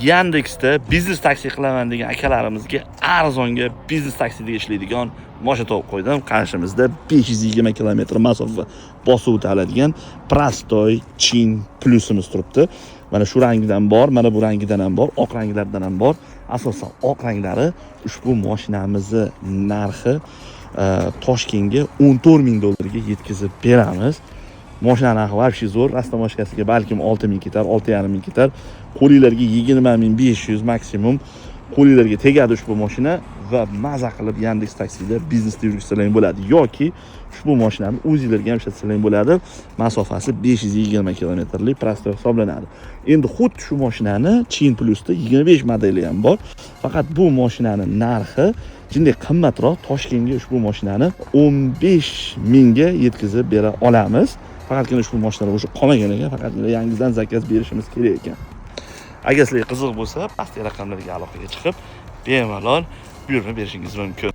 Yandexda biznes taksi qilaman degan akalarimizga arzonga biznes taksida ishlaydigan mashina topib qo'ydim. Qarshimizda 520 km masofa bosib o'tadigan Prostoy Chin Plusimiz turibdi. Mana shu rangidan bor, mana bu rangidan ham bor, oq ranglardan ham bor. Asosan oq ranglari ushbu mashinamizni narxi Toshkentga $14,000 ga yetkazib beramiz. Mashina narxi вообще zo'r. Rastamoshkasiga balkim 6,000 ketar, 6,5 ketar. Qo'linglarga 20,500 maksimum qo'linglarga tegadi ushbu mashina va maza qilib Yandex taksida biznesda yurgizsalaring bo'ladi yoki ushbu mashinani o'zingizlarga ham ishlatsalaring bo'ladi. Masofasi 520 kilometrlik Prostoy hisoblanadi. Endi xuddi shu mashinani Chin Plusda 25 modeli ham bor. Faqat bu mashinaning narxi jinday qimmatroq. Toshkentga ushbu mashinani 15,000 ga yetkazib bera olamiz. Faqatgina ushbu mashinalar o'sha qolmagan ekan, faqatgina yangidan zakaz berishimiz kerak ekan. Agar sizlarga qiziq bo'lsa, pastki raqamlarga aloqaga chiqib, bemalol buyurtma berishingiz mumkin.